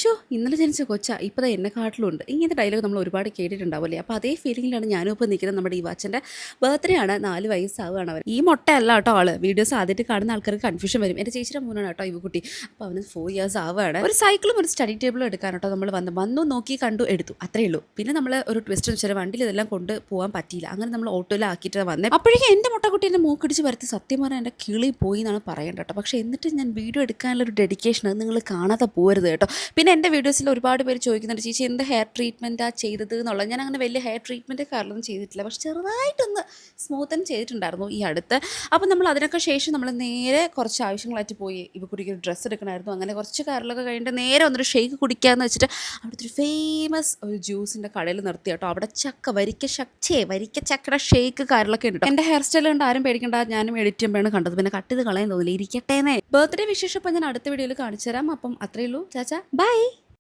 Show ഇന്നലെ ജനിച്ച കൊച്ചാ ഇപ്പോൾ എന്നെക്കാട്ടിലുണ്ട്. ഇങ്ങനത്തെ ഡയലോഗ് നമ്മൾ ഒരുപാട് കേട്ടിട്ടുണ്ടാവില്ലേ. അപ്പോൾ അതേ ഫീലിങ്ങിലാണ് ഞാനും ഇപ്പോൾ നിൽക്കുന്നത്. നമ്മുടെ ഈ വാച്ചൻ്റെ ബർത്ത്ഡേ ആണ്, 4 വയസ്സാവുകയാണ് അവൻ. ഈ മൊട്ടയല്ല കേട്ടോ ആള്. വീഡിയോസ് ആദ്യമായിട്ട് കാണുന്ന ആൾക്കാർക്ക് കൺഫ്യൂഷൻ വരും. എൻ്റെ ചേച്ചിയുടെ മോനാണ് കേട്ടോ ഇവക്കുട്ടി. അപ്പോൾ അവന് 4 ഇയേഴ്സ് ആവുകയാണ്. ഒരു സൈക്കിളും ഒരു സ്റ്റഡി ടേബിളും എടുക്കാൻ കേട്ടോ നമ്മൾ വന്നു നോക്കി കണ്ടു എടുത്തു, അത്രേ ഉള്ളൂ. പിന്നെ നമ്മൾ ഒരു ട്വിസ്റ്റ് വെച്ചാൽ വണ്ടിയിൽ ഇതെല്ലാം കൊണ്ട് പോകാൻ പറ്റിയില്ല. അങ്ങനെ നമ്മൾ ഓട്ടോയിലാക്കിയിട്ട് വന്നേ. അപ്പോഴേക്കും എൻ്റെ മുട്ടക്കുട്ടി എൻ്റെ മൂക്കിടിച്ച് വരത്തി സത്യം പറഞ്ഞാൽ എൻ്റെ കിളി പോയി എന്നാണ് പറയേണ്ടത് കേട്ടോ. പക്ഷേ എന്നിട്ട് ഞാൻ വീഡിയോ എടുക്കാനുള്ള ഒരു ഡെഡിക്കേഷൻ അത് നിങ്ങൾ കാണാതെ പോരുത് കേട്ടോ. പിന്നെ എൻ്റെ വീഡിയോസിൽ ഒരുപാട് പേര് ചോദിക്കുന്നുണ്ട്, ചേച്ചി എന്ത് ഹെയർ ട്രീറ്റ്മെൻറ്റാണ് ചെയ്തത് എന്നുള്ളത്. ഞാൻ അങ്ങനെ വലിയ ഹെയർ ട്രീറ്റ്മെൻറ്റ് കാര്യമൊന്നും ചെയ്തിട്ടില്ല, പക്ഷെ ചെറുതായിട്ടൊന്ന് സ്മൂത്തൻ ചെയ്തിട്ടുണ്ടായിരുന്നു ഈ അടുത്ത്. അപ്പോൾ നമ്മൾ അതിനൊക്കെ ശേഷം നമ്മൾ നേരെ കുറച്ച് ആവശ്യങ്ങളായിട്ട് പോയി. ഇവക്കുട്ടിക്ക് ഒരു ഡ്രസ്സ് എടുക്കണമായിരുന്നു. അങ്ങനെ കുറച്ച് കാര്യങ്ങളൊക്കെ കഴിഞ്ഞിട്ട് നേരെ വന്നൊരു ഷേക്ക് കുടിക്കാമെന്ന് വെച്ചിട്ട് അവിടുത്തെ ഒരു ഫേമസ് ഒരു ജ്യൂസിൻ്റെ കടയിൽ നിർത്തി കേട്ടോ. അവിടെ വരിക്ക ചക്കയുടെ ഷേക്ക് കാര്യങ്ങളൊക്കെ ഉണ്ട്. എൻ്റെ ഹെയർ സ്റ്റൈൽ കണ്ട് ആരും പേടിക്കേണ്ട, ഞാനും എഡിറ്റ് ചെയ്യുമ്പോഴാണ് കണ്ടത്. പിന്നെ കട്ട് ചെയ്ത് കളയാൻ തോന്നില്ല, ഇരിക്കട്ടേന്നേ. ബർത്ത്ഡേ വിശേഷം അപ്പോൾ ഞാൻ അടുത്ത വീഡിയോയിൽ കാണിച്ചു തരാം. അപ്പം അത്രയേ ഉള്ളൂ ചാച്ചാ, ബൈ.